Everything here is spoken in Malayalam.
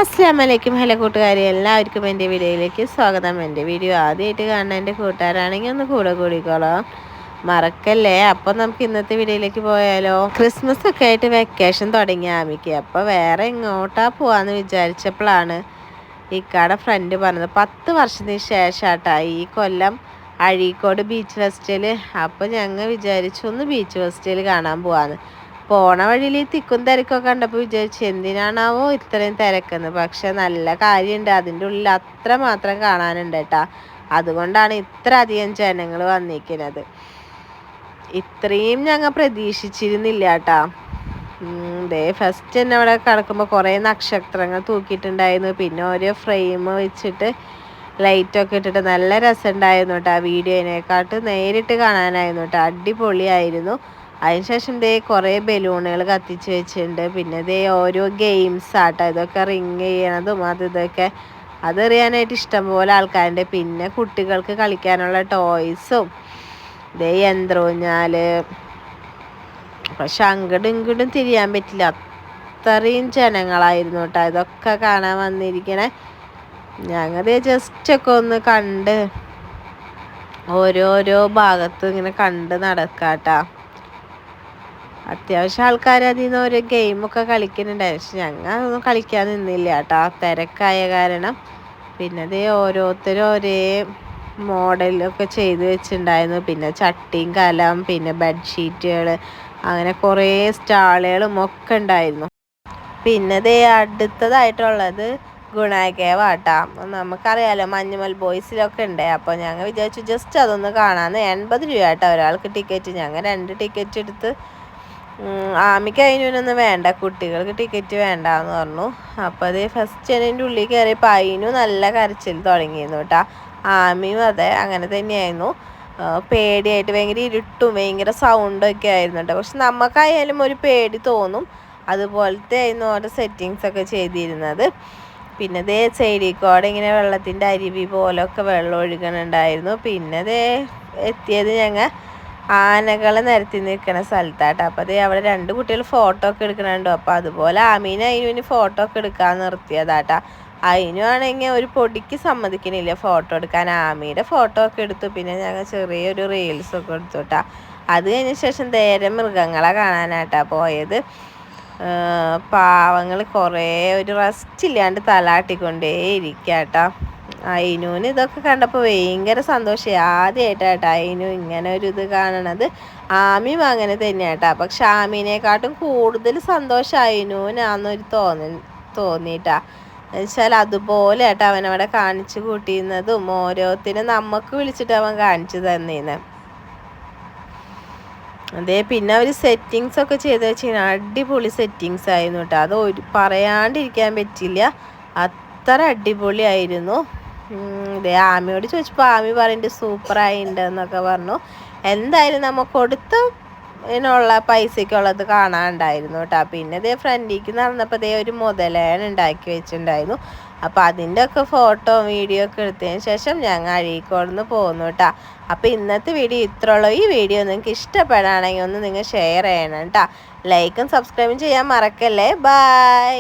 അസ്സലാമലൈക്കും. ഹലോ കൂട്ടുകാരി, എല്ലാവർക്കും എൻ്റെ വീഡിയോയിലേക്ക് സ്വാഗതം. എൻ്റെ വീഡിയോ ആദ്യമായിട്ട് കാണുന്ന എൻ്റെ കൂട്ടുകാരാണെങ്കിൽ ഒന്ന് കൂടെ കൂടിക്കോളാം, മറക്കല്ലേ. അപ്പോൾ നമുക്ക് ഇന്നത്തെ വീഡിയോയിലേക്ക് പോയാലോ. ക്രിസ്മസ് ഒക്കെ ആയിട്ട് വെക്കേഷൻ തുടങ്ങി ആമിക്ക്. അപ്പോൾ വേറെ എങ്ങോട്ടാ പോവാന്ന് വിചാരിച്ചപ്പോഴാണ് ഇക്കാടെ ഫ്രണ്ട് പറഞ്ഞത് 10 വർഷത്തിന് ശേഷമാട്ടാ ഈ കൊല്ലം അഴീക്കോട് ബീച്ച് ഫെസ്റ്റിവൽ. അപ്പോൾ ഞങ്ങൾ വിചാരിച്ചു ഒന്ന് ബീച്ച് ഫെസ്റ്റിവൽ കാണാൻ പോവാന്ന്. പോണ വഴിയിൽ ഈ തിക്കും തിരക്കൊക്കെ കണ്ടപ്പോൾ വിചാരിച്ചു എന്തിനാണാവോ ഇത്രയും തിരക്കെന്ന്. പക്ഷെ നല്ല കാര്യമുണ്ട്, അതിൻ്റെ ഉള്ളിൽ അത്ര മാത്രം കാണാനുണ്ട് കേട്ടാ. അതുകൊണ്ടാണ് ഇത്ര അധികം ജനങ്ങൾ വന്നിരിക്കുന്നത്. ഇത്രയും ഞങ്ങൾ പ്രതീക്ഷിച്ചിരുന്നില്ല കേട്ടാ. ദേ ഫസ്റ്റ് തന്നെ അവിടെ കിടക്കുമ്പോൾ കുറേ നക്ഷത്രങ്ങൾ തൂക്കിയിട്ടുണ്ടായിരുന്നു. പിന്നെ ഓരോ ഫ്രെയിം വെച്ചിട്ട് ലൈറ്റൊക്കെ ഇട്ടിട്ട് നല്ല രസമുണ്ടായിരുന്നു കേട്ടോ. വീഡിയോയിനെക്കാട്ട് നേരിട്ട് കാണാനായിരുന്നു കേട്ടോ. അടിപൊളിയായിരുന്നു. അതിനുശേഷം ദേ കുറേ ബലൂണുകൾ കത്തിച്ച് വെച്ചിട്ടുണ്ട്. പിന്നെ ദേ ഓരോ ഗെയിംസ് ആട്ടോ, ഇതൊക്കെ റിങ് ചെയ്യണതും ഇതൊക്കെ അതെറിയാനായിട്ട് ഇഷ്ടംപോലെ ആൾക്കാരുണ്ട്. പിന്നെ കുട്ടികൾക്ക് കളിക്കാനുള്ള ടോയ്സും ദേ യന്ത്രൂഞ്ഞാല്. പക്ഷെ അങ്ങോട്ടും ഇങ്ങോട്ടും തിരിയാൻ പറ്റില്ല, അത്രയും ജനങ്ങളായിരുന്നു കേട്ടോ ഇതൊക്കെ കാണാൻ വന്നിരിക്കണേ. ഞങ്ങൾ ജസ്റ്റൊക്കെ ഒന്ന് കണ്ട് ഓരോരോ ഭാഗത്തും ഇങ്ങനെ കണ്ട് നടക്കാട്ടാ. അത്യാവശ്യം ആൾക്കാർ അതിൽ നിന്ന് ഓരോ ഗെയിമൊക്കെ കളിക്കുന്നുണ്ടായിരുന്നു. പക്ഷെ ഞങ്ങൾ അതൊന്നും കളിക്കാൻ നിന്നില്ല കേട്ടോ, തിരക്കായ കാരണം. പിന്നെ അതേ ഓരോരുത്തരും ഒരേ മോഡലൊക്കെ ചെയ്ത് വെച്ചിട്ടുണ്ടായിരുന്നു. പിന്നെ ചട്ടിയും കലം, പിന്നെ ബെഡ്ഷീറ്റുകൾ, അങ്ങനെ കുറേ സ്റ്റാളുകളും ഒക്കെ ഉണ്ടായിരുന്നു. പിന്നെ ദേ അടുത്തതായിട്ടുള്ളത് ഗുണാകേവാട്ടാ. നമുക്കറിയാലോ മഞ്ഞുമൽ ബോയ്സിലൊക്കെ ഉണ്ട്. അപ്പോൾ ഞങ്ങൾ വിചാരിച്ചു ജസ്റ്റ് അതൊന്ന് കാണാമെന്ന്. 80 രൂപ കേട്ടോ ഒരാൾക്ക് ടിക്കറ്റ്. ഞങ്ങൾ 2 ടിക്കറ്റ് എടുത്ത്. ആമിക്ക് അതിനൊന്നും വേണ്ട, കുട്ടികൾക്ക് ടിക്കറ്റ് വേണ്ടാന്ന് പറഞ്ഞു. അപ്പോൾ അത് ഫസ്റ്റ് അതിൻ്റെ ഉള്ളിൽ കയറിയപ്പോൾ അതിനു നല്ല കരച്ചിൽ തുടങ്ങിയിരുന്നു കേട്ടോ. ആമിയും അതെ അങ്ങനെ തന്നെയായിരുന്നു. പേടിയായിട്ട് ഭയങ്കര ഇരുട്ടും ഭയങ്കര സൗണ്ടൊക്കെ ആയിരുന്നു കേട്ടോ. പക്ഷെ നമുക്കായാലും ഒരു പേടി തോന്നും. അതുപോലത്തെ ആയിരുന്നു ഓരോ സെറ്റിങ്സൊക്കെ ചെയ്തിരുന്നത്. പിന്നെ ദേ സൈഡിൽ ഇങ്ങനെ വെള്ളത്തിൻ്റെ അരുവി പോലൊക്കെ വെള്ളം ഒഴുകണുണ്ടായിരുന്നു. പിന്നെ ദേ എത്തിയത് ഞങ്ങൾ ആനകളെ നിരത്തി നിൽക്കുന്ന സ്ഥലത്താട്ടോ. അപ്പോൾ അതേ അവിടെ 2 കുട്ടികൾ ഫോട്ടോ ഒക്കെ എടുക്കണുണ്ടോ. അപ്പോൾ അതുപോലെ ആമീനെ അതിന് ഫോട്ടോ ഒക്കെ എടുക്കാൻ നിർത്തിയതാട്ടാ. അതിനു ആണെങ്കിൽ ഒരു പൊടിക്ക് സമ്മതിക്കണില്ല ഫോട്ടോ എടുക്കാൻ. ആമിയുടെ ഫോട്ടോ ഒക്കെ എടുത്തു. പിന്നെ ഞങ്ങൾ ചെറിയൊരു റീൽസൊക്കെ എടുത്തു കേട്ടാ. അത് കഴിഞ്ഞ ശേഷം നേരെ മൃഗങ്ങളെ കാണാനായിട്ടാണ് പോയത്. പാവങ്ങൾ കുറേ ഒരു റെസ്റ്റ് ഇല്ലാണ്ട് തലാട്ടിക്കൊണ്ടേ ഇരിക്കാട്ടാ. അയിനൂന് ഇതൊക്കെ കണ്ടപ്പോൾ ഭയങ്കര സന്തോഷമായി. ആദ്യമായിട്ടാട്ടോ അയിനു ഇങ്ങനെ ഒരു ഇത് കാണണത്. ആമിയും അങ്ങനെ തന്നെയാട്ടാ. പക്ഷെ ആമീനെക്കാട്ടും കൂടുതൽ സന്തോഷം അയിനൂനാന്നൊരു തോന്നിയിട്ടാ. എന്നുവെച്ചാൽ അതുപോലെ ആട്ടോ അവനവിടെ കാണിച്ചു കൂട്ടിയിരുന്നതും ഓരോത്തിനും നമുക്ക് വിളിച്ചിട്ട് അവൻ കാണിച്ചു തന്നീന്ന്. അതേ പിന്നെ അവർ സെറ്റിങ്സൊക്കെ ചെയ്ത് വെച്ചാൽ അടിപൊളി സെറ്റിങ്സ് ആയിരുന്നു കേട്ടോ. അത് പറയാണ്ടിരിക്കാൻ പറ്റില്ല, അത്ര അടിപൊളിയായിരുന്നു. ഇതേ ആമിയോട് ചോദിച്ചപ്പോൾ ആമി പറയുന്നുണ്ട് സൂപ്പറായിട്ടുണ്ട് എന്നൊക്കെ പറഞ്ഞു. എന്തായാലും നമ്മൾ കൊടുത്ത ഇതിനുള്ള പൈസയ്ക്കുള്ളത് കാണാനുണ്ടായിരുന്നു കേട്ടോ. പിന്നെ ഇതേ ഫ്രണ്ടിലേക്ക് നടന്നപ്പോൾ ഇതേ ഒരു മുതലേന ഉണ്ടാക്കി വെച്ചിട്ടുണ്ടായിരുന്നു. അപ്പോൾ അതിൻ്റെ ഒക്കെ ഫോട്ടോ വീഡിയോ ഒക്കെ എടുത്തതിന് ശേഷം ഞങ്ങൾ അഴീക്കോട് നിന്ന് പോന്നു കേട്ടോ. അപ്പോൾ ഇന്നത്തെ വീഡിയോ ഇത്ര ഉള്ളൂ. ഈ വീഡിയോ നിങ്ങൾക്ക് ഇഷ്ടപ്പെടുകയാണെങ്കിൽ ഒന്ന് നിങ്ങൾ ഷെയർ ചെയ്യണം കേട്ടോ. ലൈക്കും സബ്സ്ക്രൈബും ചെയ്യാൻ മറക്കല്ലേ. ബൈ.